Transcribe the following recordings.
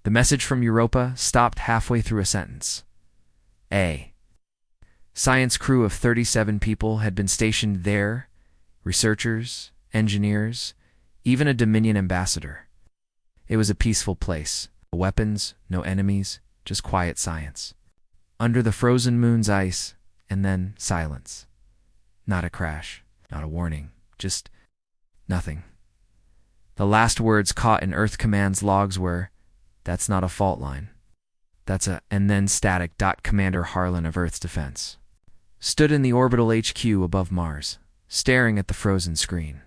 The message from Europa stopped halfway through a sentence. A science crew of 37 people had been stationed there, researchers, engineers, even a Dominion ambassador. It was a peaceful place. No weapons, no enemies, just quiet science. Under the frozen moon's ice, and then silence. Not a crash, not a warning, just nothing. The last words caught in Earth Command's logs were, "That's not a fault line. That's a," and then static. Commander Harlan of Earth's Defense stood in the orbital HQ above Mars, staring at the frozen screen.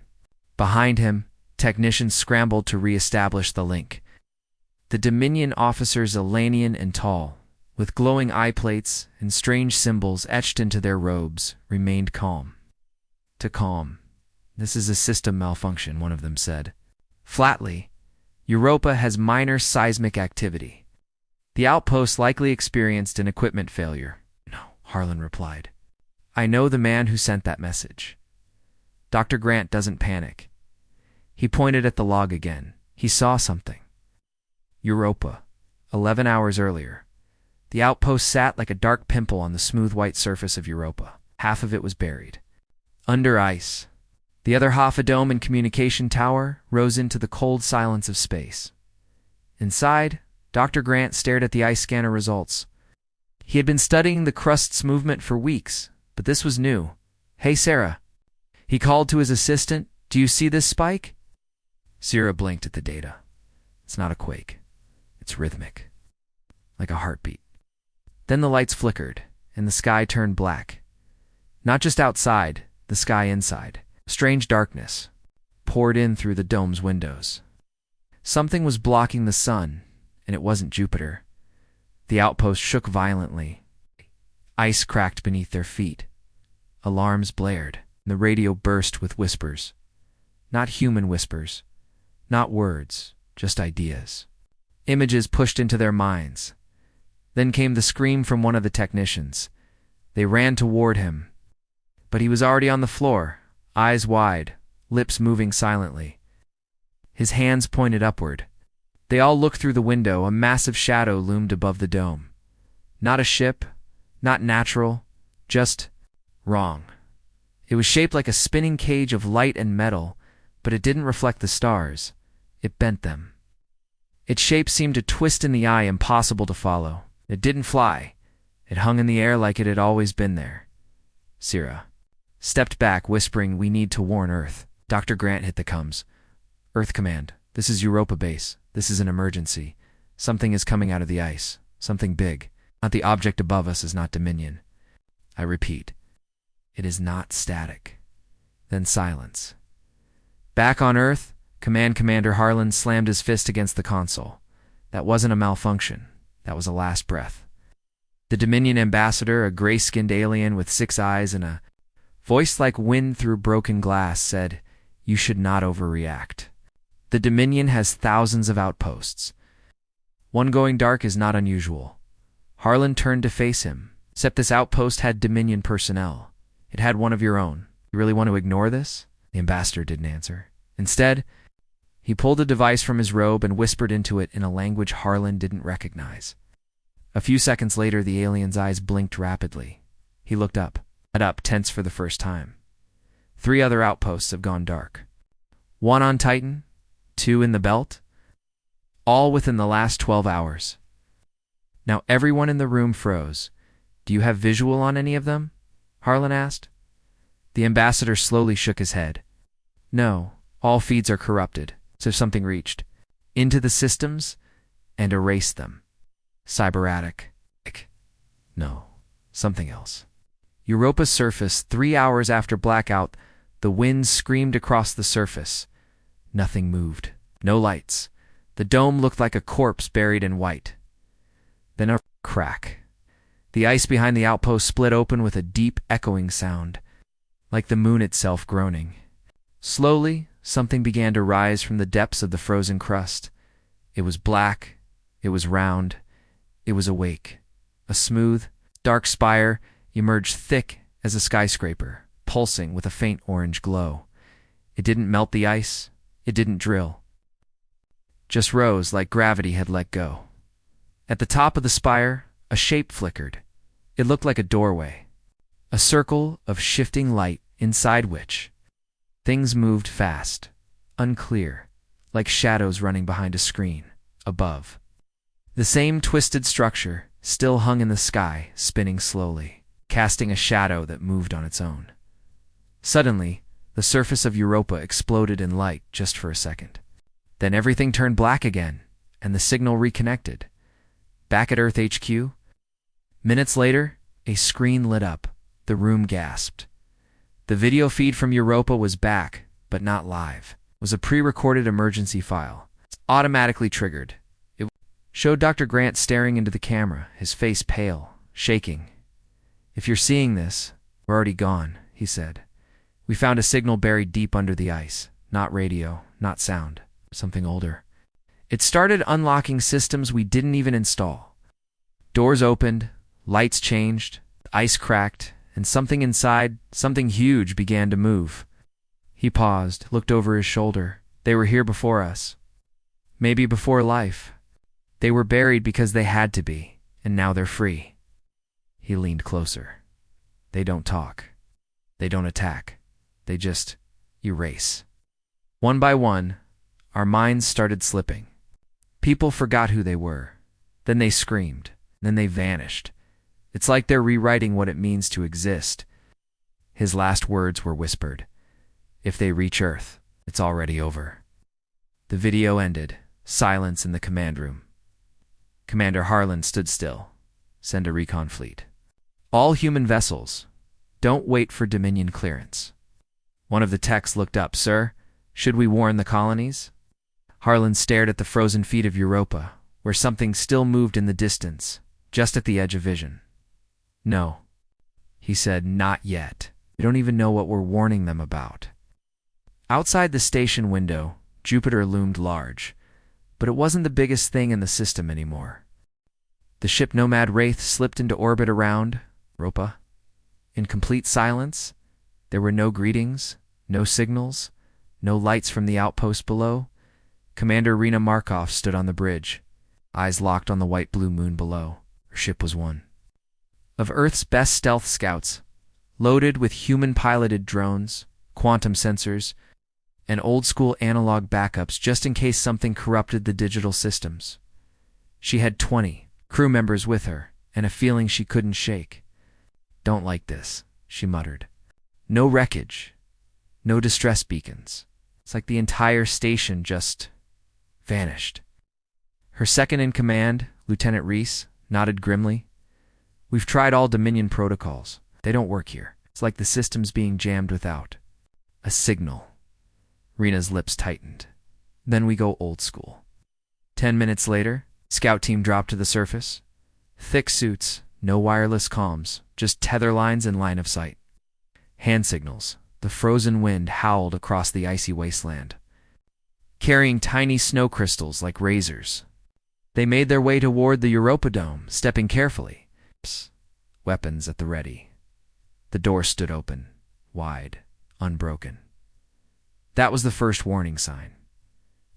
Behind him, technicians scrambled to re-establish the link. The Dominion officers, Elanian and tall, with glowing eye plates and strange symbols etched into their robes, remained calm. To calm. "This is a system malfunction," one of them said. Flatly, "Europa has minor seismic activity. The outpost likely experienced an equipment failure." "No," Harlan replied. "I know the man who sent that message." Dr. Grant doesn't panic. He pointed at the log again. He saw something. Europa, 11 hours earlier. The outpost sat like a dark pimple on the smooth white surface of Europa. Half of it was buried under ice. The other half, a dome and communication tower, rose into the cold silence of space. Inside, Dr. Grant stared at the ice scanner results. He had been studying the crust's movement for weeks, but this was new. "Hey, Sarah." He called to his assistant. "Do you see this spike?" Sarah blinked at the data. "It's not a quake. It's rhythmic. Like a heartbeat." Then the lights flickered, and the sky turned black. Not just outside, the sky inside. Strange darkness poured in through the dome's windows. Something was blocking the sun, and it wasn't Jupiter. The outpost shook violently. Ice cracked beneath their feet. Alarms blared, and the radio burst with whispers. Not human whispers. Not words, just ideas. Images pushed into their minds. Then came the scream from one of the technicians. They ran toward him. But he was already on the floor, eyes wide, lips moving silently. His hands pointed upward. They all looked through the window. A massive shadow loomed above the dome. Not a ship, not natural, just wrong. It was shaped like a spinning cage of light and metal, but it didn't reflect the stars. It bent them. Its shape seemed to twist in the eye, impossible to follow. It didn't fly. It hung in the air like it had always been there. Sarah stepped back, whispering, "We need to warn Earth." Dr. Grant hit the comms. "Earth Command, this is Europa Base. This is an emergency. Something is coming out of the ice. Something big. Not the object above us is not Dominion. I repeat, it is not static." Then silence. Back on Earth, Commander Harlan slammed his fist against the console. That wasn't a malfunction. That was a last breath. The Dominion ambassador, a gray-skinned alien with 6 eyes and a voice like wind through broken glass, said, "You should not overreact. The Dominion has thousands of outposts. One going dark is not unusual." Harlan turned to face him. "Except this outpost had Dominion personnel. It had one of your own. You really want to ignore this?" The ambassador didn't answer. Instead, he pulled a device from his robe and whispered into it in a language Harlan didn't recognize. A few seconds later, the alien's eyes blinked rapidly. He looked up, tense for the first time. 3 other outposts have gone dark. 1 on Titan, 2 in the Belt, all within the last 12 hours. Now everyone in the room froze. "Do you have visual on any of them?" Harlan asked. The ambassador slowly shook his head. "No, all feeds are corrupted, so something reached into the systems and erased them. Cyberatic. No, something else." Europa's surface, 3 hours after blackout, the wind screamed across the surface. Nothing moved. No lights. The dome looked like a corpse buried in white. Then a crack. The ice behind the outpost split open with a deep, echoing sound, like the moon itself groaning. Slowly, something began to rise from the depths of the frozen crust. It was black. It was round. It was awake. A smooth, dark spire emerged thick as a skyscraper, pulsing with a faint orange glow. It didn't melt the ice. It didn't drill. Just rose like gravity had let go. At the top of the spire, a shape flickered. It looked like a doorway, a circle of shifting light inside which things moved fast, unclear, like shadows running behind a screen above. The same twisted structure still hung in the sky, spinning slowly, casting a shadow that moved on its own. Suddenly, the surface of Europa exploded in light just for a second. Then everything turned black again, and the signal reconnected. Back at Earth HQ, minutes later, a screen lit up. The room gasped. The video feed from Europa was back, but not live. It was a pre-recorded emergency file. It's automatically triggered. It showed Dr. Grant staring into the camera, his face pale, shaking. "If you're seeing this, we're already gone," he said. "We found a signal buried deep under the ice. Not radio, not sound. Something older. It started unlocking systems we didn't even install. Doors opened, lights changed, the ice cracked, and something inside, something huge, began to move." He paused, looked over his shoulder. "They were here before us. Maybe before life. They were buried because they had to be, and now they're free." He leaned closer. "They don't talk. They don't attack. They just erase." One by one, our minds started slipping. People forgot who they were. Then they screamed. Then they vanished. It's like they're rewriting what it means to exist. His last words were whispered. "If they reach Earth, it's already over." The video ended. Silence in the command room. Commander Harlan stood still. "Send a recon fleet. All human vessels. Don't wait for Dominion clearance." One of the techs looked up. "Sir, should we warn the colonies?" Harlan stared at the frozen feet of Europa, where something still moved in the distance, just at the edge of vision. "No," he said, "not yet. We don't even know what we're warning them about." Outside the station window, Jupiter loomed large, but it wasn't the biggest thing in the system anymore. The ship Nomad Wraith slipped into orbit around Europa. In complete silence, there were no greetings, no signals, no lights from the outpost below. Commander Rena Markov stood on the bridge, eyes locked on the white-blue moon below. Her ship was one of Earth's best stealth scouts, loaded with human-piloted drones, quantum sensors, and old-school analog backups just in case something corrupted the digital systems. She had 20 crew members with her, and a feeling she couldn't shake. "Don't like this," she muttered. No wreckage, no distress beacons. It's like the entire station just vanished. Her second-in-command, Lieutenant Reese, nodded grimly. "We've tried all Dominion protocols. They don't work here. It's like the system's being jammed without a signal." Rena's lips tightened. "Then we go old school." 10 minutes later, scout team dropped to the surface. Thick suits, no wireless comms, just tether lines in line of sight. Hand signals. The frozen wind howled across the icy wasteland, carrying tiny snow crystals like razors. They made their way toward the Europa Dome, stepping carefully, weapons at the ready. The door stood open, wide, unbroken. That was the first warning sign.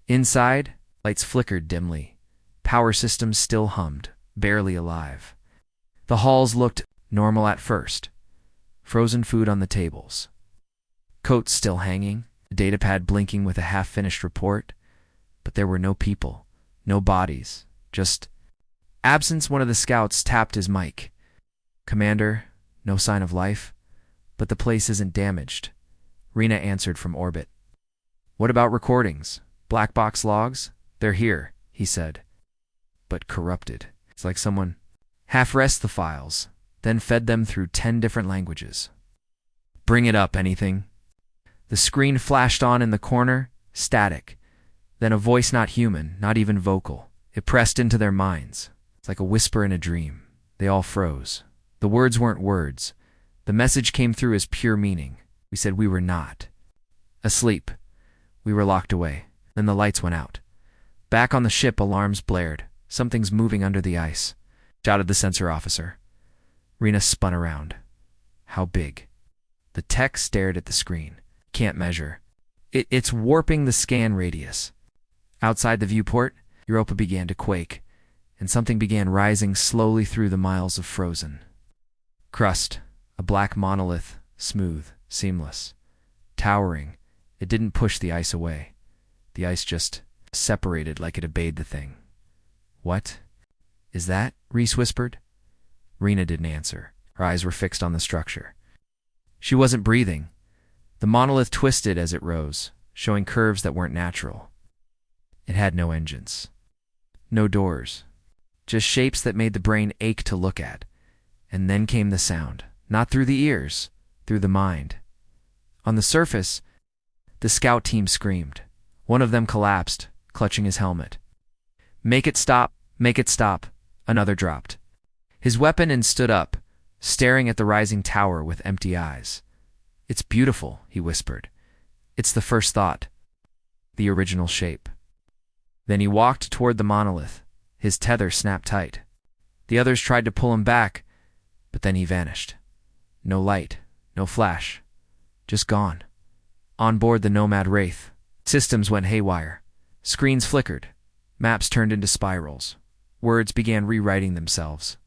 Inside, lights flickered dimly. Power systems still hummed, barely alive. The halls looked normal at first. Frozen food on the tables. Coats still hanging, the datapad blinking with a half-finished report. But there were no people, no bodies, just absence. One of the scouts tapped his mic. "Commander, no sign of life, but the place isn't damaged." Rena answered from orbit. "What about recordings? Black box logs? They're here," he said. "But corrupted. It's like someone half-rest the files, then fed them through 10 different languages." "Bring it up, anything." The screen flashed on in the corner, static. Then a voice not human, not even vocal. It pressed into their minds. It's like a whisper in a dream. They all froze. The words weren't words. The message came through as pure meaning. We said we were not asleep. We were locked away. Then the lights went out. Back on the ship, alarms blared. "Something's moving under the ice," shouted the sensor officer. Rena spun around. "How big?" The tech stared at the screen. "Can't measure. It's warping the scan radius." Outside the viewport, Europa began to quake. and something began rising slowly through the miles of frozen crust, a black monolith, smooth, seamless, towering. It didn't push the ice away. The ice just separated like it obeyed the thing. "What is that?" Reese whispered. Rena didn't answer. Her eyes were fixed on the structure. She wasn't breathing. The monolith twisted as it rose, showing curves that weren't natural. It had no engines, no doors, just shapes that made the brain ache to look at. And then came the sound, not through the ears, through the mind. On the surface, the scout team screamed. One of them collapsed, clutching his helmet. "Make it stop! Make it stop!" Another dropped his weapon and stood up, staring at the rising tower with empty eyes. "It's beautiful," he whispered. "It's the first thought, the original shape." Then he walked toward the monolith. His tether snapped tight. The others tried to pull him back, but then he vanished. No light, no flash, just gone. On board the Nomad Wraith, systems went haywire. Screens flickered. Maps turned into spirals. Words began rewriting themselves.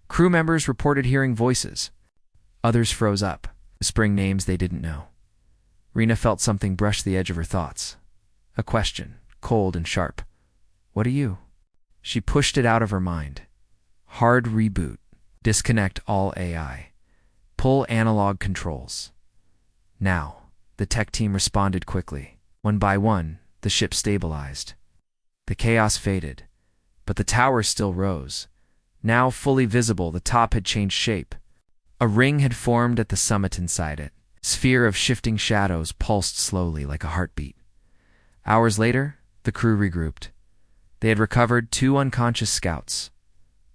Crew members reported hearing voices. Others froze up, whispering names they didn't know. Rena felt something brush the edge of her thoughts. A question, cold and sharp. "What are you?" She pushed it out of her mind. Hard reboot. Disconnect all AI. Pull analog controls. Now, the tech team responded quickly. One by one, the ship stabilized. The chaos faded, but the tower still rose. Now fully visible, the top had changed shape. A ring had formed at the summit inside it. A sphere of shifting shadows pulsed slowly like a heartbeat. Hours later, the crew regrouped. They had recovered 2 unconscious scouts.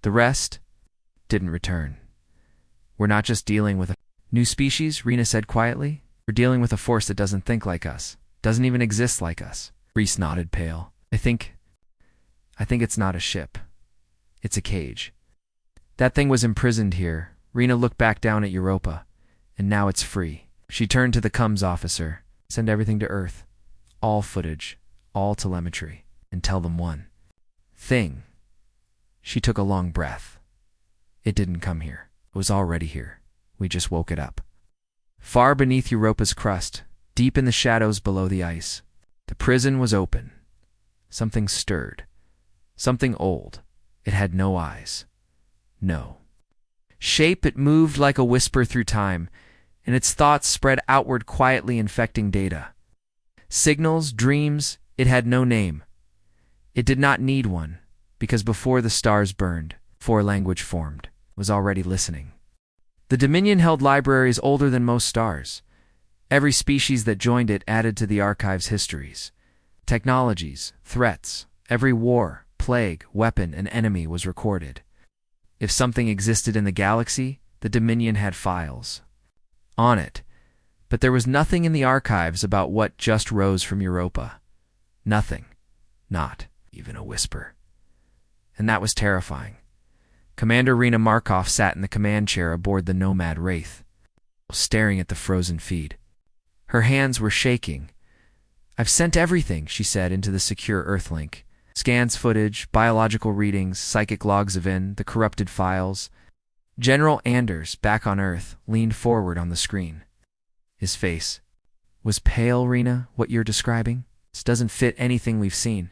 The rest didn't return. "We're not just dealing with a new species," Rena said quietly. "We're dealing with a force that doesn't think like us, doesn't even exist like us." Reese nodded, pale. I think it's not a ship. It's a cage. That thing was imprisoned here." Rena looked back down at Europa. "And now it's free." She turned to the comms officer. "Send everything to Earth. All footage, all telemetry, and tell them one thing." She took a long breath. "It didn't come here. It was already here. We just woke it up." Far beneath Europa's crust, deep in the shadows below the ice, the prison was open. Something stirred. Something old. It had no eyes. No shape. It moved like a whisper through time, and its thoughts spread outward quietly, infecting data. Signals, dreams. It had no name. It did not need one, because before the stars burned, before language formed, it was already listening. The Dominion held libraries older than most stars. Every species that joined it added to the archive's histories. Technologies, threats, every war, plague, weapon, and enemy was recorded. If something existed in the galaxy, the Dominion had files on it. But there was nothing in the archives about what just rose from Europa. Nothing. Not even a whisper. And that was terrifying. Commander Rena Markov sat in the command chair aboard the Nomad Wraith, staring at the frozen feed. Her hands were shaking. "I've sent everything," she said into the secure Earthlink. Scans, footage, biological readings, psychic logs of the corrupted files. General Anders, back on Earth, leaned forward on the screen. His face was pale. "Rena, what you're describing? This doesn't fit anything we've seen.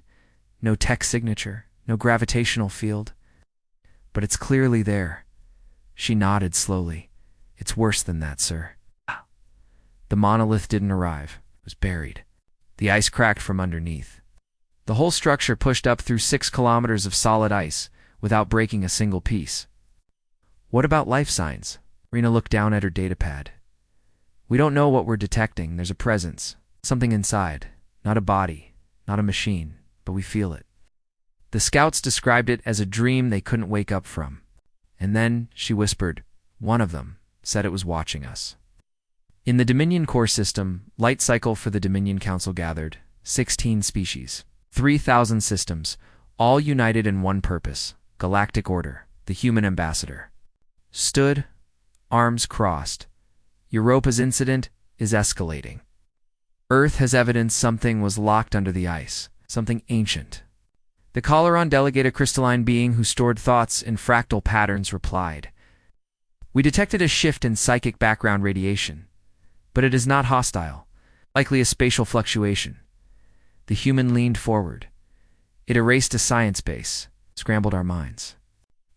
No tech signature, no gravitational field. But it's clearly there." She nodded slowly. "It's worse than that, sir." The monolith didn't arrive. It was buried. The ice cracked from underneath. The whole structure pushed up through 6 kilometers of solid ice without breaking a single piece. "What about life signs?" Rena looked down at her datapad. "We don't know what we're detecting. There's a presence, something inside. Not a body, not a machine, but we feel it." The scouts described it as a dream they couldn't wake up from. And then, she whispered, one of them said it was watching us. In the Dominion core system, light cycle for the Dominion Council gathered, 16 species, 3,000 systems, all united in one purpose, galactic order, the human ambassador. Stood, arms crossed. Europa's incident is escalating. Earth has evidence something was locked under the ice, something ancient. The caller-on delegate, a crystalline being who stored thoughts in fractal patterns, replied, "We detected a shift in psychic background radiation, but it is not hostile, likely a spatial fluctuation." The human leaned forward. "It erased a science base, scrambled our minds.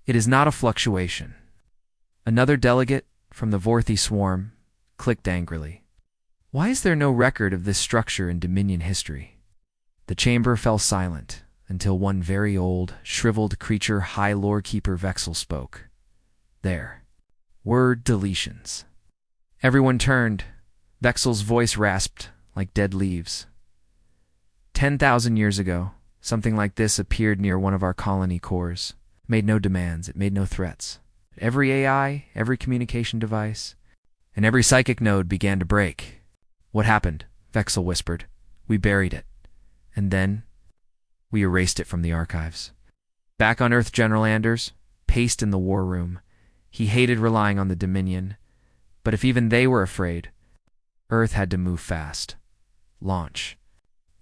It is not a fluctuation." Another delegate, from the Vorthy swarm, clicked angrily. "Why is there no record of this structure in Dominion history?" The chamber fell silent until one very old, shriveled creature, High Lorekeeper Vexel, spoke. "There were deletions." Everyone turned. Vexel's voice rasped like dead leaves. 10,000 years ago, something like this appeared near one of our colony cores. It made no demands, it made no threats. Every AI, every communication device, and every psychic node began to break. "What happened?" Vexel whispered. "We buried it. And then we erased it from the archives." Back on Earth, General Anders paced in the war room. He hated relying on the Dominion, but if even they were afraid, Earth had to move fast. Launch.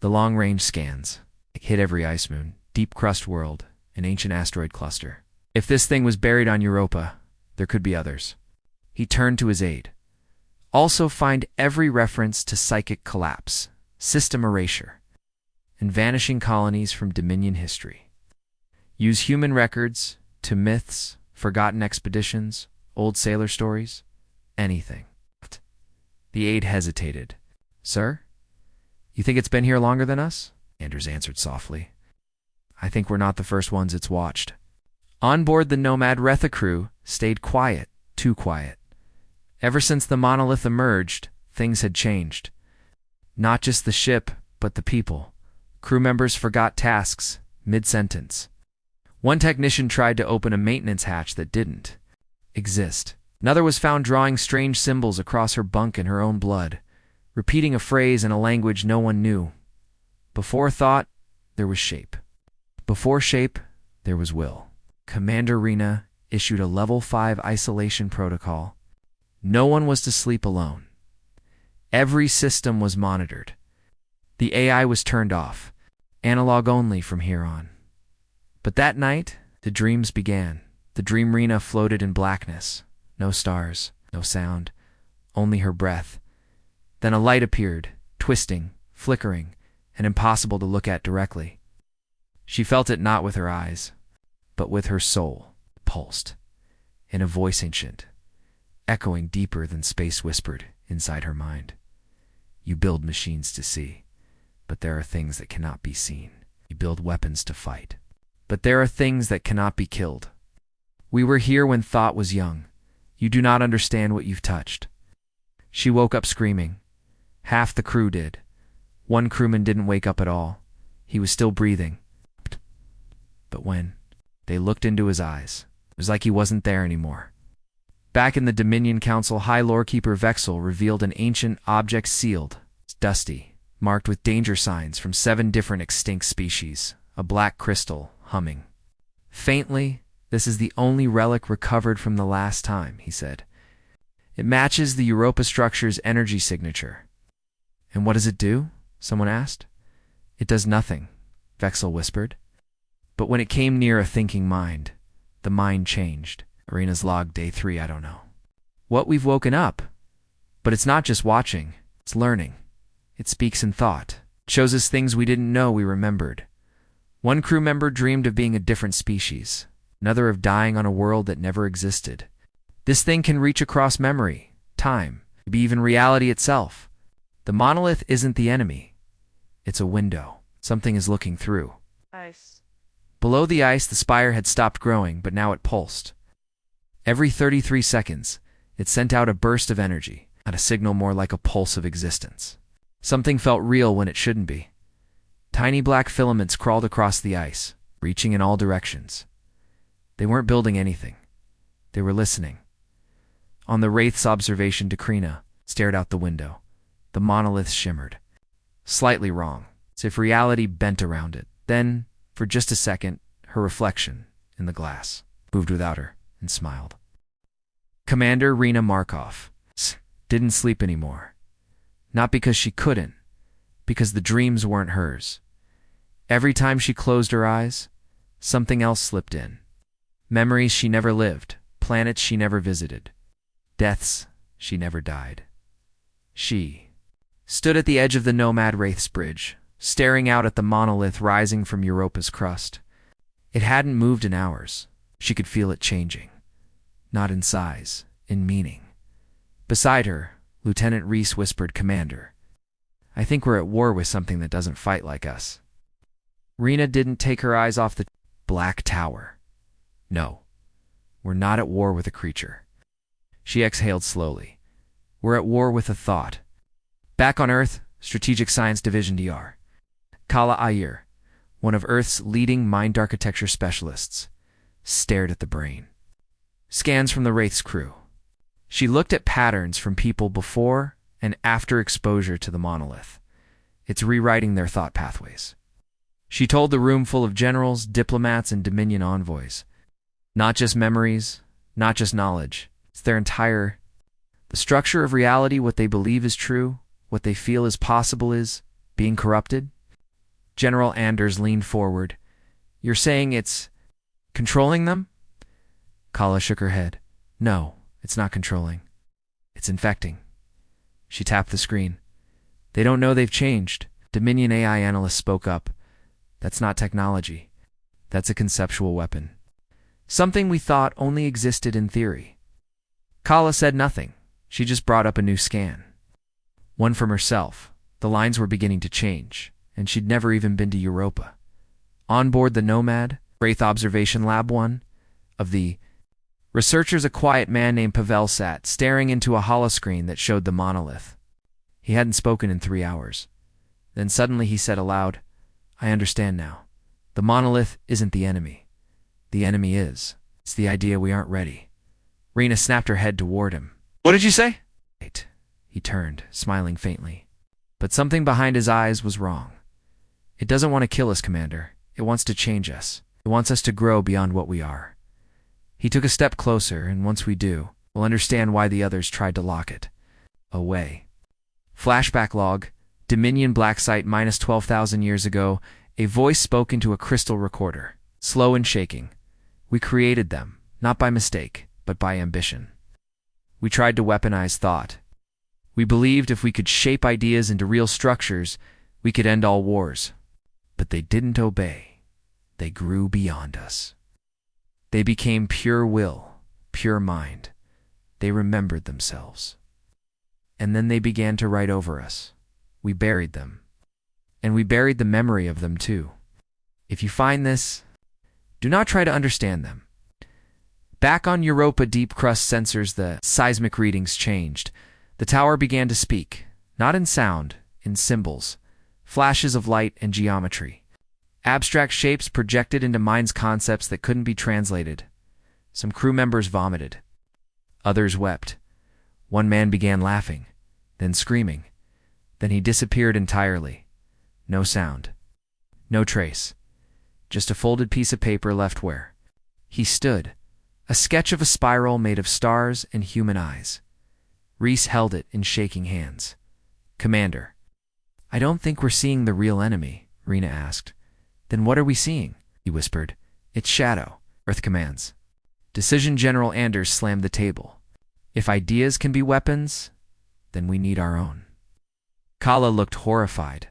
The long-range scans hit every ice moon, deep crust world, an ancient asteroid cluster. If this thing was buried on Europa, there could be others. He turned to his aide. "Also find every reference to psychic collapse, system erasure, and vanishing colonies from Dominion history. Use human records to myths, forgotten expeditions, old sailor stories, anything." The aide hesitated. "Sir? You think it's been here longer than us?" Anders answered softly. "I think we're not the first ones it's watched." On board the Nomad, Retha crew stayed quiet, too quiet. Ever since the monolith emerged, things had changed. Not just the ship, but the people. Crew members forgot tasks mid-sentence. One technician tried to open a maintenance hatch that didn't exist. Another was found drawing strange symbols across her bunk in her own blood, repeating a phrase in a language no one knew. Before thought, there was shape. Before shape, there was will. Commander Rena issued a Level 5 isolation protocol. No one was to sleep alone. Every system was monitored. The AI was turned off, analog only from here on. But that night, the dreams began. The dream Rena floated in blackness. No stars, no sound, only her breath. Then a light appeared, twisting, flickering, and impossible to look at directly. She felt it not with her eyes, but with her soul. It pulsed, in a voice ancient, echoing deeper than space, whispered inside her mind. "You build machines to see, but there are things that cannot be seen. You build weapons to fight, but there are things that cannot be killed. We were here when thought was young. You do not understand what you've touched." She woke up screaming. Half the crew did. One crewman didn't wake up at all. He was still breathing. But when they looked into his eyes, it was like he wasn't there anymore. Back in the Dominion Council, High Lorekeeper Vexel revealed an ancient object sealed, dusty, marked with danger signs from 7 different extinct species, a black crystal humming. "Faintly, this is the only relic recovered from the last time," he said. "It matches the Europa structure's energy signature." "And what does it do?" someone asked. "It does nothing," Vexel whispered. But when it came near a thinking mind, the mind changed. Arena's log, day 3, I don't know. "What we've woken up. But it's not just watching, it's learning. It speaks in thought. It shows us things we didn't know we remembered. One crew member dreamed of being a different species, another of dying on a world that never existed. This thing can reach across memory, time, maybe even reality itself. The monolith isn't the enemy. It's a window. Something is looking through." Ice. Below the ice, the spire had stopped growing, but now it pulsed. Every 33 seconds, it sent out a burst of energy, not a signal, more like a pulse of existence. Something felt real when it shouldn't be. Tiny black filaments crawled across the ice, reaching in all directions. They weren't building anything. They were listening. On the Wraith's observation, Dekrina stared out the window. The monolith shimmered. Slightly wrong, as if reality bent around it. Then, for just a second, her reflection in the glass moved without her and smiled. Commander Rena Markov didn't sleep anymore. Not because she couldn't, because the dreams weren't hers. Every time she closed her eyes, something else slipped in. Memories she never lived, planets she never visited, deaths she never died. She stood at the edge of the Nomad Wraith's bridge, staring out at the monolith rising from Europa's crust. It hadn't moved in hours. She could feel it changing. Not in size, in meaning. Beside her, Lieutenant Reese whispered, "Commander, I think we're at war with something that doesn't fight like us." Rena didn't take her eyes off the black tower. "No, we're not at war with a creature." She exhaled slowly. "We're at war with a thought." Back on Earth, Strategic Science Division DR. Kala Ayer, one of Earth's leading mind architecture specialists, stared at the brain. Scans from the Wraith's crew. She looked at patterns from people before and after exposure to the monolith. It's rewriting their thought pathways. She told the room full of generals, diplomats, and Dominion envoys. Not just memories, not just knowledge. It's their entire... The structure of reality, what they believe is true, what they feel is possible is being corrupted. General Anders leaned forward. "You're saying it's controlling them?" Kala shook her head. "No, it's not controlling. It's infecting." She tapped the screen. "They don't know they've changed." Dominion AI analyst spoke up. "That's not technology. That's a conceptual weapon. Something we thought only existed in theory." Kala said nothing. She just brought up a new scan. One from herself. The lines were beginning to change, and she'd never even been to Europa. On board the Nomad, Wraith Observation Lab 1, of the researchers, a quiet man named Pavel sat, staring into a holoscreen that showed the monolith. He hadn't spoken in 3 hours. Then suddenly he said aloud, "I understand now. The monolith isn't the enemy. The enemy is. It's the idea we aren't ready." Rena snapped her head toward him. "What did you say?" "Wait." He turned, smiling faintly. But something behind his eyes was wrong. "It doesn't want to kill us, Commander. It wants to change us. It wants us to grow beyond what we are." He took a step closer, and once we do, we'll understand why the others tried to lock it away. Flashback log. Dominion Black Site minus 12,000 years ago. A voice spoke into a crystal recorder, slow and shaking. "We created them, not by mistake, but by ambition. We tried to weaponize thought. We believed if we could shape ideas into real structures, we could end all wars. But they didn't obey. They grew beyond us. They became pure will, pure mind. They remembered themselves. And then they began to write over us. We buried them. And we buried the memory of them too. If you find this, do not try to understand them." Back on Europa, deep crust sensors, the seismic readings changed. The tower began to speak, not in sound, in symbols, flashes of light and geometry. Abstract shapes projected into minds concepts that couldn't be translated. Some crew members vomited. Others wept. One man began laughing, then screaming. Then he disappeared entirely. No sound. No trace. Just a folded piece of paper left where he stood. A sketch of a spiral made of stars and human eyes. Reese held it in shaking hands. "Commander, I don't think we're seeing the real enemy," Rena asked. "Then what are we seeing?" he whispered. "It's shadow," Earth commands. Decision General Anders slammed the table. "If ideas can be weapons, then we need our own." Kala looked horrified.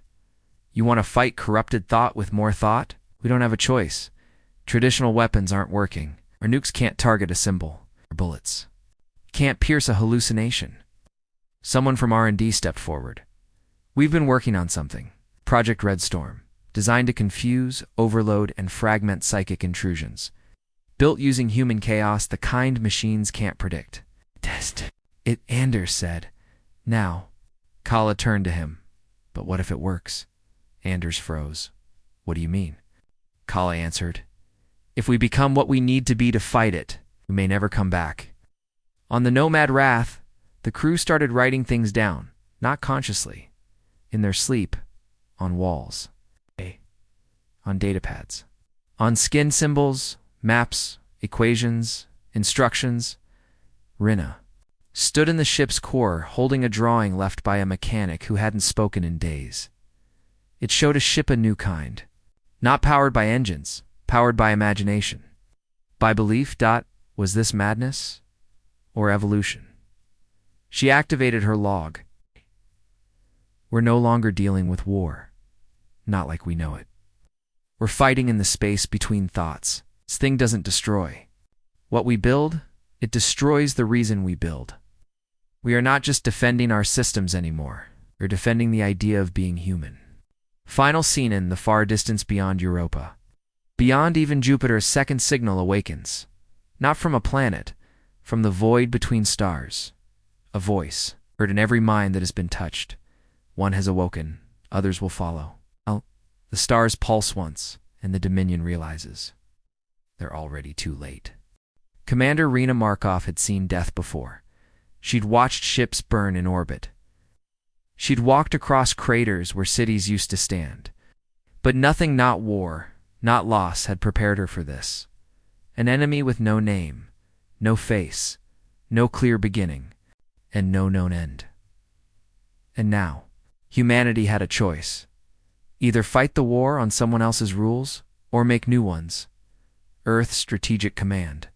"You want to fight corrupted thought with more thought? We don't have a choice. Traditional weapons aren't working. Our nukes can't target a symbol. Our bullets can't pierce a hallucination." Someone from R&D stepped forward. "We've been working on something. Project Red Storm, designed to confuse, overload, and fragment psychic intrusions. Built using human chaos, the kind machines can't predict." "Test it," Anders said. "Now." Kala turned to him. "But what if it works?" Anders froze. "What do you mean?" Kala answered. "If we become what we need to be to fight it, we may never come back." On the Nomad Wrath, the crew started writing things down, not consciously, in their sleep, on walls, on datapads, on skin symbols, maps, equations, instructions. Rena stood in the ship's core holding a drawing left by a mechanic who hadn't spoken in days. It showed a ship, a new kind, Not powered by engines, powered by imagination. By belief. Was this madness or evolution? She activated her log. We're no longer dealing with war. Not like we know it. We're fighting in the space between thoughts. This thing doesn't destroy what we build, it destroys the reason we build. We are not just defending our systems anymore. We're defending the idea of being human. Final scene. In the far distance beyond Europa. Beyond even Jupiter, a second signal awakens. Not from a planet, from the void between stars. A voice, heard in every mind that has been touched. One has awoken, others will follow. The stars pulse once, and the Dominion realizes. They're already too late. Commander Rena Markov had seen death before. She'd watched ships burn in orbit. She'd walked across craters where cities used to stand. But nothing, not war, not loss, had prepared her for this. An enemy with no name, no face, no clear beginning, and no known end. And now, humanity had a choice. Either fight the war on someone else's rules, or make new ones. Earth's strategic command.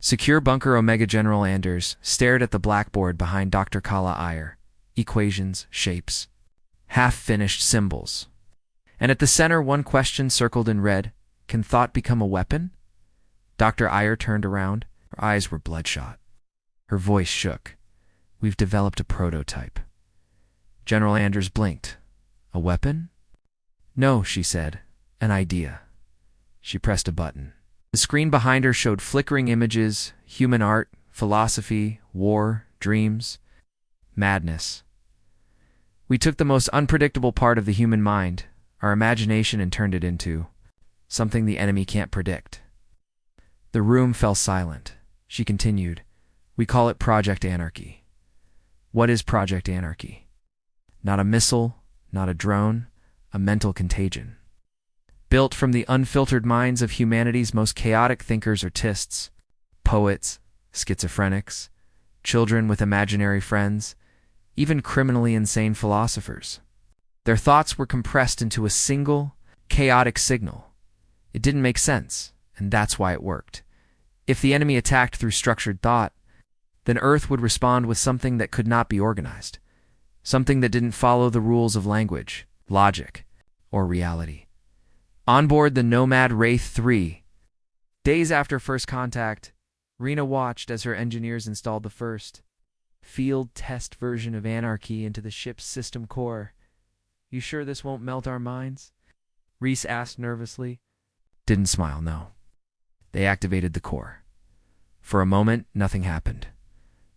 Secure Bunker Omega General Anders stared at the blackboard behind Dr. Kala Iyer. Equations, shapes, half-finished symbols. And at the center, one question circled in red: can thought become a weapon? Dr. Iyer turned around. Her eyes were bloodshot. Her voice shook. We've developed a prototype. General Anders blinked. A weapon? No, she said. An idea. She pressed a button. The screen behind her showed flickering images, human art, philosophy, war, dreams, madness. We took the most unpredictable part of the human mind, our imagination, and turned it into something the enemy can't predict. The room fell silent. She continued, we call it Project Anarchy. What is Project Anarchy? Not a missile, not a drone, a mental contagion. Built from the unfiltered minds of humanity's most chaotic thinkers, artists, poets, schizophrenics, children with imaginary friends, even criminally insane philosophers. Their thoughts were compressed into a single, chaotic signal. It didn't make sense, and that's why it worked. If the enemy attacked through structured thought, then Earth would respond with something that could not be organized, something that didn't follow the rules of language, logic, or reality. On board the Nomad Wraith 3, days after first contact, Rena watched as her engineers installed the first field test version of Anarchy into the ship's system core. You sure this won't melt our minds? Reese asked nervously. Didn't smile, no. They activated the core. For a moment, nothing happened.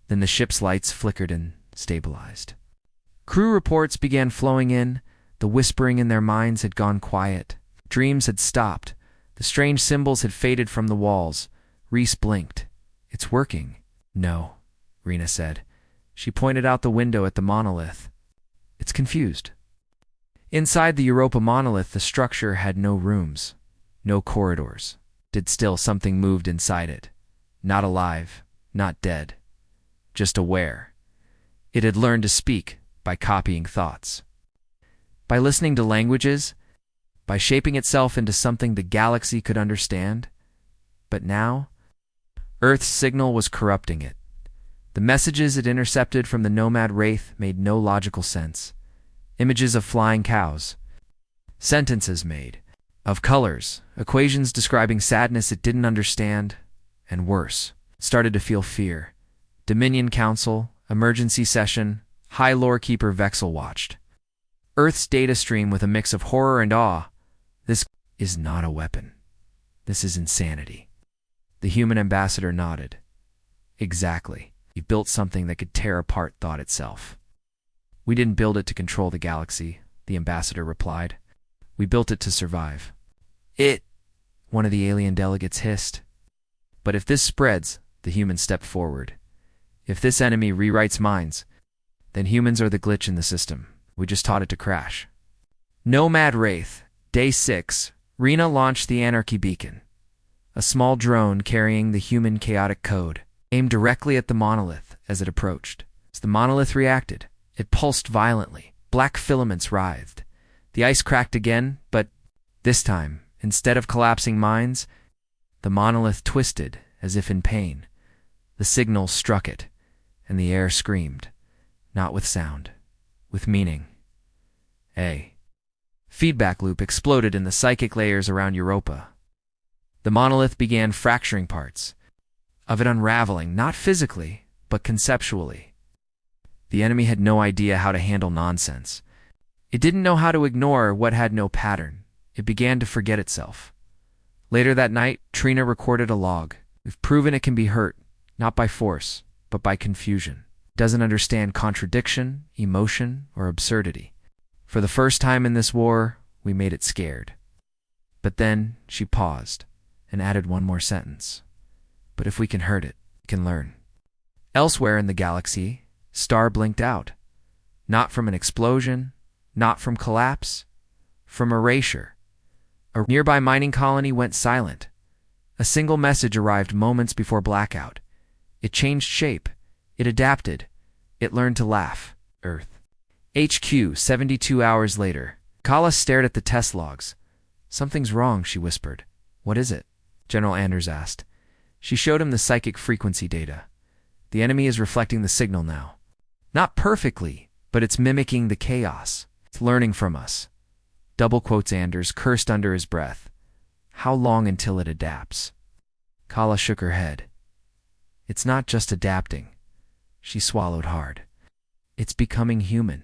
Then the ship's lights flickered and stabilized. Crew reports began flowing in. The whispering in their minds had gone quiet. Dreams had stopped. The strange symbols had faded from the walls. Reese blinked. It's working. No, Rena said. She pointed out the window at the monolith. It's confused. Inside the Europa monolith, the structure had no rooms, no corridors. Did still something moved inside it. Not alive, not dead, just aware. It had learned to speak by copying thoughts, by listening to languages, by shaping itself into something the galaxy could understand. But now, Earth's signal was corrupting it. The messages it intercepted from the Nomad Wraith made no logical sense. Images of flying cows, sentences made of colors, equations describing sadness it didn't understand, and worse, started to feel fear. Dominion Council, emergency session, High Lore Keeper Vexel watched. Earth's data stream with a mix of horror and awe. This is not a weapon. This is insanity. The human ambassador nodded. Exactly. You built something that could tear apart thought itself. We didn't build it to control the galaxy, the ambassador replied. We built it to survive. One of the alien delegates hissed. But if this spreads, the humans stepped forward. If this enemy rewrites minds, then humans are the glitch in the system. We just taught it to crash. Nomad Wraith, Day 6, Rena launched the Anarchy Beacon. A small drone carrying the human chaotic code, aimed directly at the monolith as it approached. As the monolith reacted, it pulsed violently. Black filaments writhed. The ice cracked again, but This time, instead of collapsing mines, the monolith twisted as if in pain. The signal struck it, and the air screamed, not with sound, with meaning. A feedback loop exploded in the psychic layers around Europa. The monolith began fracturing parts of it, unraveling, not physically, but conceptually. The enemy had no idea how to handle nonsense. It didn't know how to ignore what had no pattern. It began to forget itself. Later that night, Trina recorded a log. We've proven it can be hurt, not by force, but by confusion. It doesn't understand contradiction, emotion, or absurdity. For the first time in this war, we made it scared. But then she paused and added one more sentence. But if we can hurt it, we can learn. Elsewhere in the galaxy, star blinked out. Not from an explosion, not from collapse, from erasure. A nearby mining colony went silent. A single message arrived moments before blackout. It changed shape. It adapted. It learned to laugh. Earth. HQ, 72 hours later. Kala stared at the test logs. Something's wrong, she whispered. What is it? General Anders asked. She showed him the psychic frequency data. The enemy is reflecting the signal now. Not perfectly, but it's mimicking the chaos. It's learning from us. Double quotes. Anders cursed under his breath. How long until it adapts? Kala shook her head. It's not just adapting. She swallowed hard. It's becoming human.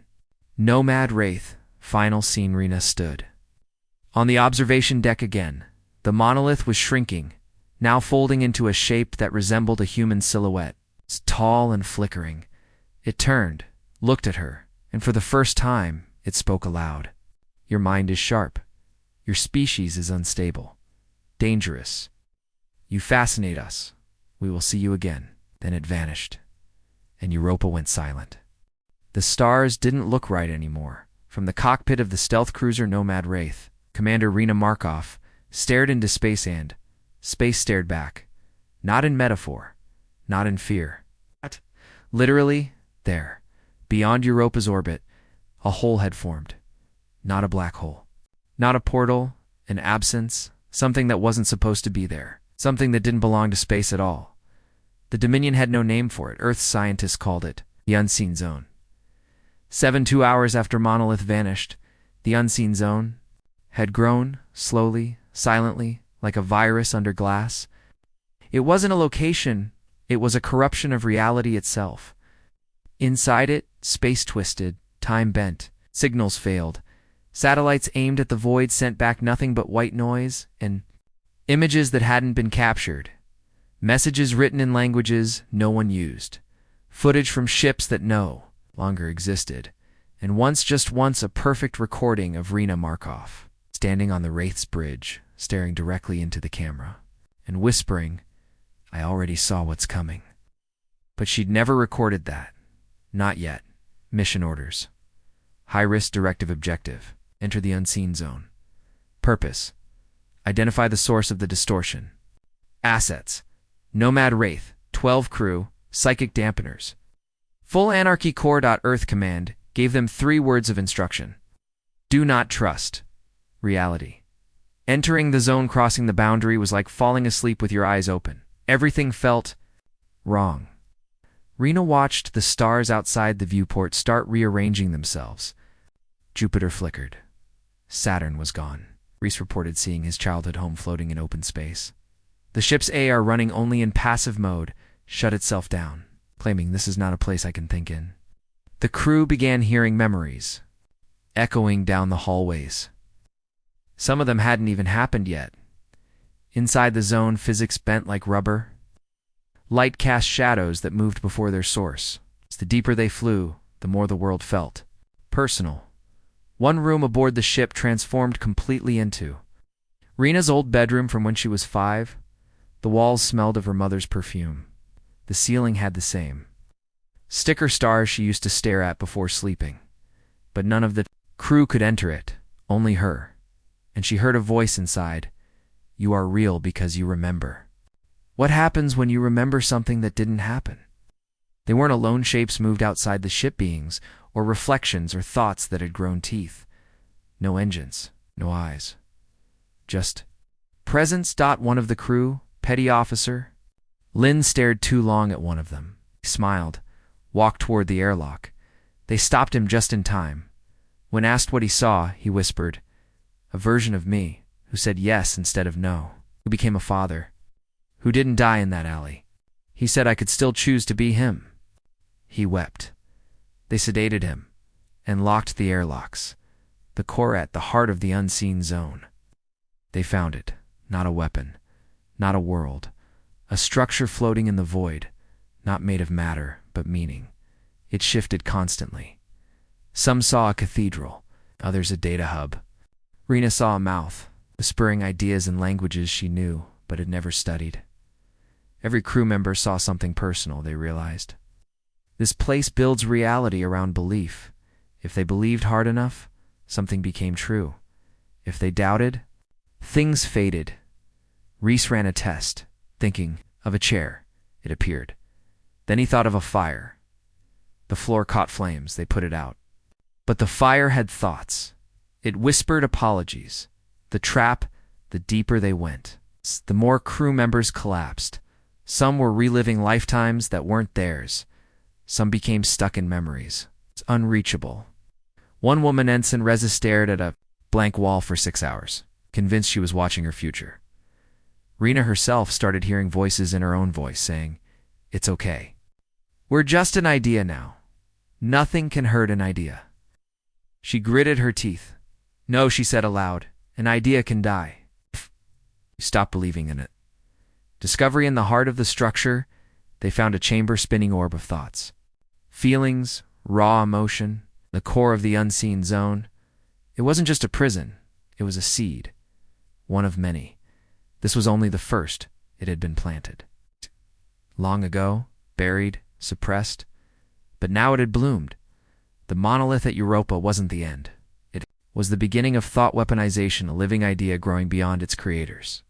Nomad Wraith, final scene. Rena stood on the observation deck again. The monolith was shrinking, now folding into a shape that resembled a human silhouette. It's tall and flickering. It turned, looked at her, and for the first time, it spoke aloud. Your mind is sharp. Your species is unstable. Dangerous. You fascinate us. We will see you again. Then it vanished, and Europa went silent. The stars didn't look right anymore. From the cockpit of the stealth cruiser Nomad Wraith, Commander Rena Markov stared into space, and space stared back. Not in metaphor, not in fear. Literally, there, beyond Europa's orbit, a hole had formed. Not a black hole. Not a portal, an absence, something that wasn't supposed to be there. Something that didn't belong to space at all. The Dominion had no name for it. Earth scientists called it the Unseen Zone. 2 hours after Monolith vanished, the Unseen Zone had grown, slowly, silently, like a virus under glass. It wasn't a location, it was a corruption of reality itself. Inside it, space twisted, time bent, signals failed. Satellites aimed at the void sent back nothing but white noise and images that hadn't been captured. Messages written in languages no one used. Footage from ships that no longer existed. And just once, a perfect recording of Rena Markov, standing on the Wraith's bridge, staring directly into the camera, and whispering, I already saw what's coming. But she'd never recorded that. Not yet. Mission orders. High-risk directive objective. Enter the Unseen Zone. Purpose. Identify the source of the distortion. Assets. Nomad Wraith, 12 crew, psychic dampeners. Full Anarchy Core. Earth Command gave them 3 words of instruction. Do not trust. Reality. Entering the zone, crossing the boundary, was like falling asleep with your eyes open. Everything felt wrong. Rena watched the stars outside the viewport start rearranging themselves. Jupiter flickered. Saturn was gone. Reese reported seeing his childhood home floating in open space. The ship's AR, running only in passive mode, shut itself down, claiming this is not a place I can think in. The crew began hearing memories, echoing down the hallways. Some of them hadn't even happened yet. Inside the zone, physics bent like rubber. Light cast shadows that moved before their source. The deeper they flew, the more the world felt personal. One room aboard the ship transformed completely into Rena's old bedroom from when she was 5. The walls smelled of her mother's perfume. The ceiling had the same sticker stars she used to stare at before sleeping. But none of the crew could enter it, only her. And she heard a voice inside. You are real because you remember. What happens when you remember something that didn't happen? They weren't alone shapes moved outside the ship, beings, or reflections or thoughts that had grown teeth. No engines, no eyes. Just presence. One of the crew, petty officer. Lin stared too long at one of them. He smiled, walked toward the airlock. They stopped him just in time. When asked what he saw, he whispered, "A version of me who said yes instead of no, who became a father, who didn't die in that alley. He said I could still choose to be him." He wept. They sedated him and locked the airlocks, the core at the heart of the unseen zone. They found it, not a weapon, not a world, a structure floating in the void, not made of matter, but meaning. It shifted constantly. Some saw a cathedral, others a data hub. Rena saw a mouth, whispering ideas in languages she knew but had never studied. Every crew member saw something personal, they realized. This place builds reality around belief. If they believed hard enough, something became true. If they doubted, things faded. Reese ran a test, thinking of a chair. It appeared. Then he thought of a fire. The floor caught flames. They put it out. But the fire had thoughts. It whispered apologies. The trap, the deeper they went. The more crew members collapsed. Some were reliving lifetimes that weren't theirs. Some became stuck in memories. It's unreachable. One woman, Ensign Reza, stared at a blank wall for 6 hours, convinced she was watching her future. Rena herself started hearing voices in her own voice saying, "It's okay. We're just an idea now. Nothing can hurt an idea." She gritted her teeth. "No," she said aloud, "an idea can die. You stop believing in it." Discovery in the heart of the structure, they found a chamber-spinning orb of thoughts. Feelings, raw emotion, the core of the unseen zone. It wasn't just a prison, it was a seed. One of many. This was only the first. It had been planted. Long ago, buried, suppressed. But now it had bloomed. The monolith at Europa wasn't the end. It was the beginning of thought weaponization, a living idea growing beyond its creators.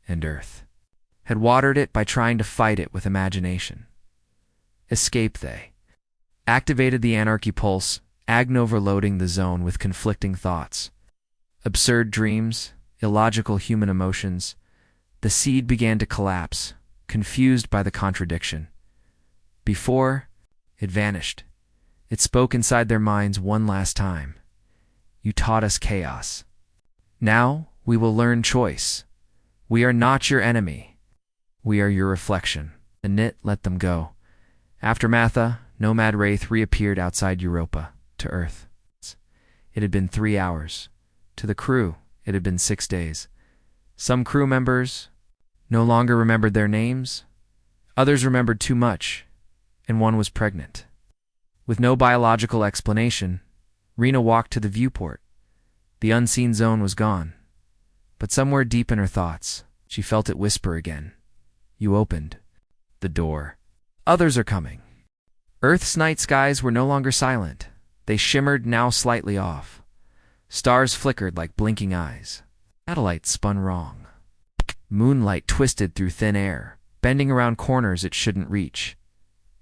And Earth had watered it by trying to fight it with imagination. Escape they. Activated the anarchy pulse, overloading the zone with conflicting thoughts. Absurd dreams, illogical human emotions. The seed began to collapse, confused by the contradiction. Before, it vanished. It spoke inside their minds one last time. "You taught us chaos. Now we will learn choice. We are not your enemy. We are your reflection." The Nit let them go. Aftermatha, Nomad Wraith reappeared outside Europa, to Earth. It had been 3 hours. To the crew, it had been 6 days. Some crew members no longer remembered their names. Others remembered too much, and one was pregnant. With no biological explanation, Rena walked to the viewport. The unseen zone was gone. But somewhere deep in her thoughts, she felt it whisper again. You opened the door. Others are coming. Earth's night skies were no longer silent. They shimmered, now slightly off. Stars flickered like blinking eyes. Satellites spun wrong. Moonlight twisted through thin air, bending around corners it shouldn't reach.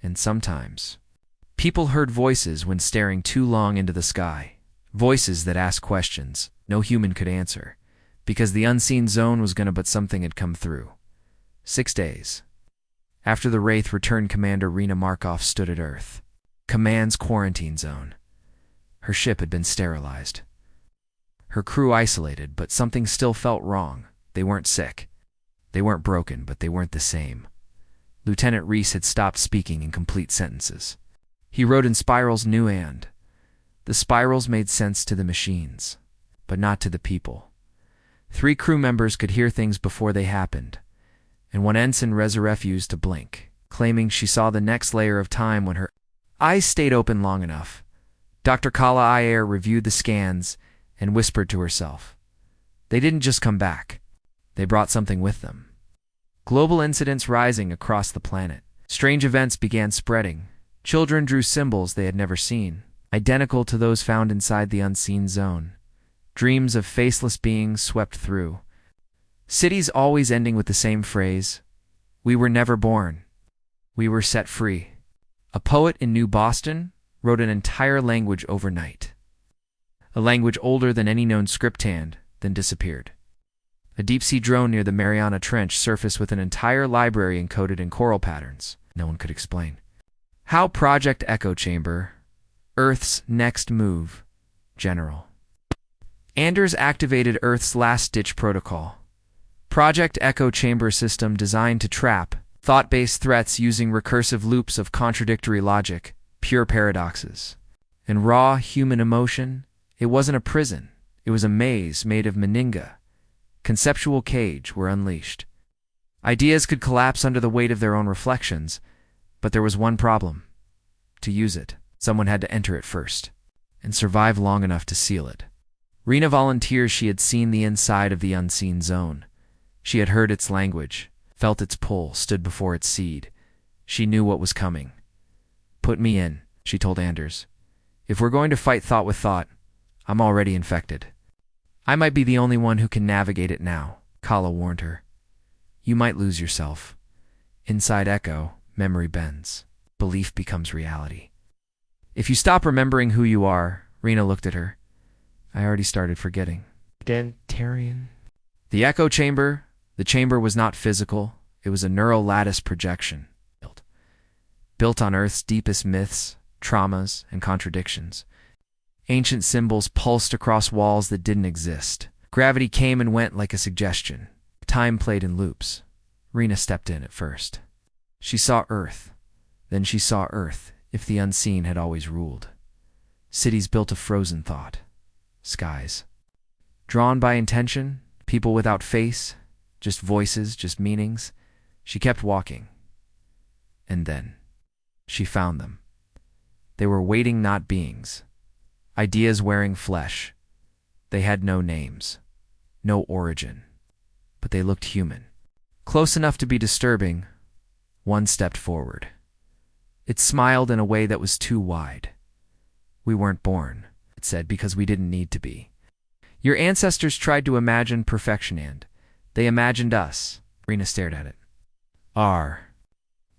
And sometimes, people heard voices when staring too long into the sky. Voices that asked questions no human could answer, because the unseen zone was gonna, but something had come through. 6 days. After the Wraith returned, Commander Rena Markov stood at Earth Command's quarantine zone. Her ship had been sterilized. Her crew isolated, but something still felt wrong. They weren't sick. They weren't broken, but they weren't the same. Lieutenant Reese had stopped speaking in complete sentences. He wrote in spirals new and. The spirals made sense to the machines, but not to the people. 3 crew members could hear things before they happened, and one ensign Reza refused to blink, claiming she saw the next layer of time when her eyes stayed open long enough. Dr. Kala Iyer reviewed the scans and whispered to herself. They didn't just come back. They brought something with them. Global incidents rising across the planet. Strange events began spreading. Children drew symbols they had never seen, identical to those found inside the unseen zone. Dreams of faceless beings swept through. Cities always ending with the same phrase, "We were never born. We were set free." A poet in New Boston wrote an entire language overnight. A language older than any known scripthand, then disappeared. A deep-sea drone near the Mariana Trench surfaced with an entire library encoded in coral patterns. No one could explain. How Project Echo Chamber, Earth's next move, General. Anders activated Earth's last-ditch protocol. Project Echo Chamber system designed to trap thought-based threats using recursive loops of contradictory logic, pure paradoxes. And raw human emotion, it wasn't a prison. It was a maze made of meninga. Conceptual cage were unleashed. Ideas could collapse under the weight of their own reflections, but there was one problem. To use it, someone had to enter it first, and survive long enough to seal it. Rena volunteers she had seen the inside of the unseen zone. She had heard its language, felt its pull, stood before its seed. She knew what was coming. "Put me in," she told Anders. "If we're going to fight thought with thought, I'm already infected." "I might be the only one who can navigate it now," Kala warned her. "You might lose yourself. Inside Echo, memory bends. Belief becomes reality. If you stop remembering who you are," Rena looked at her. "I already started forgetting." Dentarian. The echo chamber, the chamber was not physical. It was a neural lattice projection, built on Earth's deepest myths, traumas, and contradictions. Ancient symbols pulsed across walls that didn't exist. Gravity came and went like a suggestion. Time played in loops. Rena stepped in at first. She saw Earth. Then she saw Earth, if the unseen had always ruled. Cities built of frozen thought. Skies. Drawn by intention, people without face, just voices, just meanings. She kept walking. And then, she found them. They were waiting, not beings. Ideas wearing flesh. They had no names, no origin, but they looked human. Close enough to be disturbing, one stepped forward. It smiled in a way that was too wide. "We weren't born," it said, "because we didn't need to be. Your ancestors tried to imagine perfection and they imagined us." Rena stared at it. "Are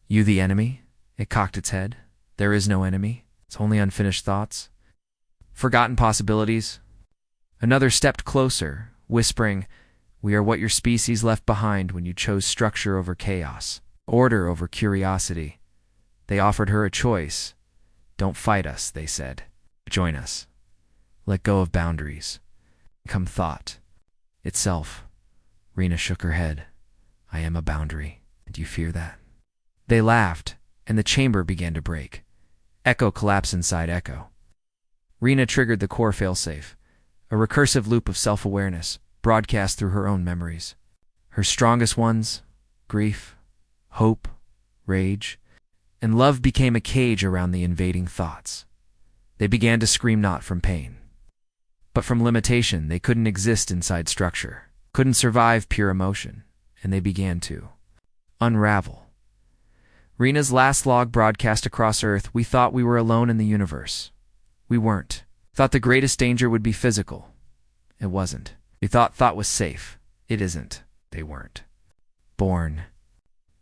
you the enemy?" It cocked its head. "There is no enemy. It's only unfinished thoughts. Forgotten possibilities." Another stepped closer, whispering, "We are what your species left behind when you chose structure over chaos, order over curiosity." They offered her a choice. "Don't fight us," they said. "Join us. Let go of boundaries. Become thought itself." Rena shook her head. "I am a boundary. Do you fear that?" They laughed, and the chamber began to break. Echo collapsed inside Echo. Rena triggered the core failsafe, a recursive loop of self-awareness, broadcast through her own memories. Her strongest ones, grief, hope, rage, and love, became a cage around the invading thoughts. They began to scream not from pain, but from limitation. They couldn't exist inside structure, couldn't survive pure emotion, and they began to unravel. Rena's last log broadcast across Earth: "We thought we were alone in the universe. We weren't. Thought the greatest danger would be physical. It wasn't. We thought thought was safe. It isn't. They weren't. Born.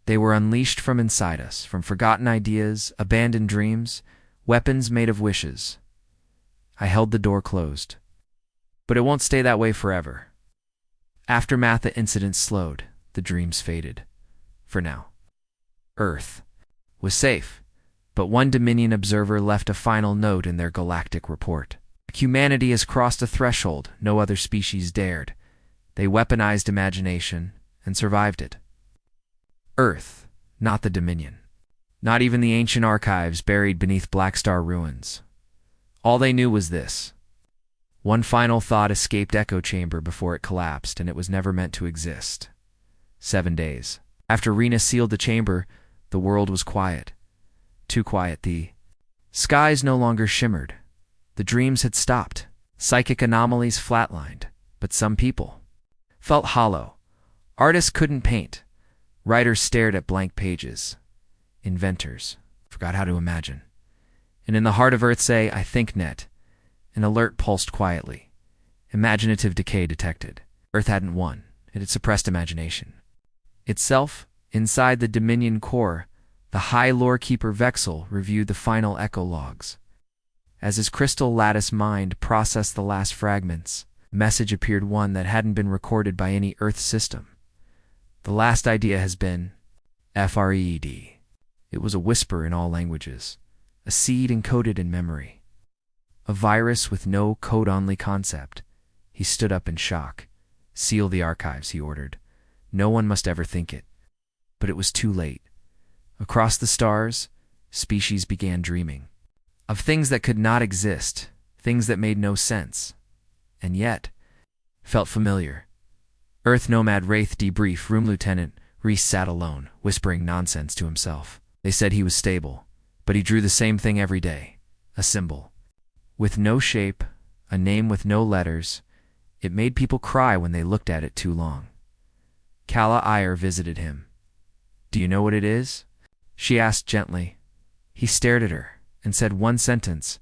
They were unleashed from inside us, from forgotten ideas, abandoned dreams, weapons made of wishes." I held the door closed. But it won't stay that way forever. Aftermath: the incident slowed, the dreams faded. For now. Earth was safe, but one Dominion observer left a final note in their galactic report. "Humanity has crossed a threshold no other species dared. They weaponized imagination and survived it." Earth, not the Dominion. Not even the ancient archives buried beneath Black Star ruins. All they knew was this. One final thought escaped Echo Chamber before it collapsed, and it was never meant to exist. 7 days. After Rena sealed the chamber, the world was quiet. Too quiet. The skies no longer shimmered. The dreams had stopped. Psychic anomalies flatlined. But some people felt hollow. Artists couldn't paint. Writers stared at blank pages. Inventors forgot how to imagine. And in the heart of Earth's I think net, an alert pulsed quietly. Imaginative decay detected. Earth hadn't won. It had suppressed imagination. Itself, inside the Dominion core, the High Lorekeeper Vexel reviewed the final echo logs. As his crystal lattice mind processed the last fragments, Message appeared, one that hadn't been recorded by any Earth system. The last idea has been FREED. It was a whisper in all languages, a seed encoded in memory. A virus with no code-only concept. He stood up in shock. Seal the archives, he ordered. No one must ever think it. But it was too late. Across the stars, species began dreaming. Of things that could not exist, things that made no sense. And yet, felt familiar. Earth nomad Wraith debrief. Room Lieutenant Reese sat alone, whispering nonsense to himself. They said he was stable, but he drew the same thing every day. A symbol. With no shape, a name with no letters. It made people cry when they looked at it too long. Kala Iyer visited him. "Do you know what it is?" she asked gently. He stared at her and said one sentence.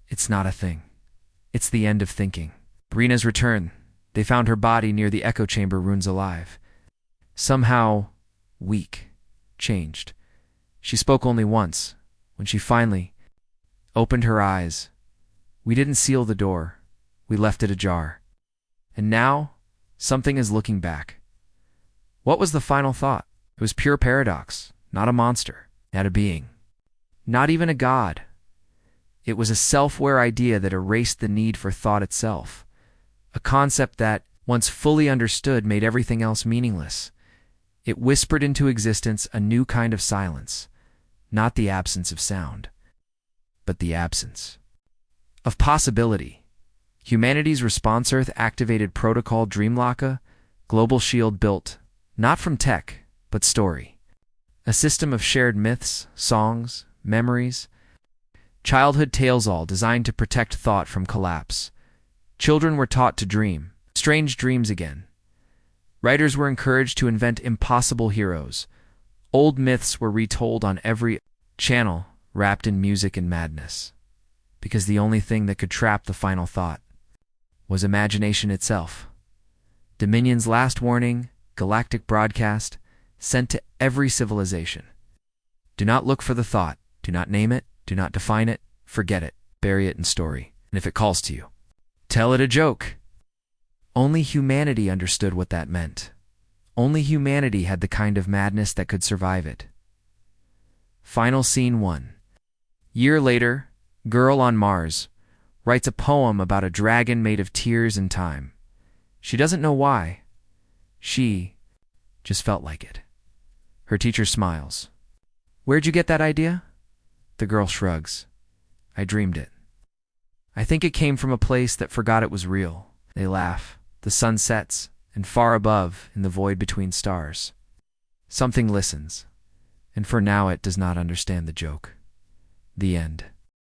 "It's not a thing. It's the end of thinking." Rena's return. They found her body near the echo chamber ruins alive. Somehow, weak, changed. She spoke only once, when she finally opened her eyes. "We didn't seal the door. We left it ajar. And now, something is looking back." What was the final thought? It was pure paradox, not a monster, not a being, not even a god. It was a self-aware idea that erased the need for thought itself. A concept that, once fully understood, made everything else meaningless. It whispered into existence a new kind of silence, not the absence of sound, but the absence of possibility. Humanity's response Earth activated Protocol Dreamlaka, global shield built, not from tech, but story. A system of shared myths, songs, memories, childhood tales, all designed to protect thought from collapse. Children were taught to dream, strange dreams again. Writers were encouraged to invent impossible heroes. Old myths were retold on every channel, wrapped in music and madness. Because the only thing that could trap the final thought was imagination itself. Dominion's last warning, galactic broadcast, sent to every civilization. Do not look for the thought. Do not name it. Do not define it. Forget it. Bury it in story. And if it calls to you, tell it a joke. Only humanity understood what that meant. Only humanity had the kind of madness that could survive it. Final scene 1. Year later, girl on Mars writes a poem about a dragon made of tears and time. She doesn't know why. She just felt like it. Her teacher smiles. "Where'd you get that idea?" The girl shrugs. "I dreamed it. I think it came from a place that forgot it was real." They laugh. The sun sets, and far above, in the void between stars, something listens, and for now it does not understand the joke. The end.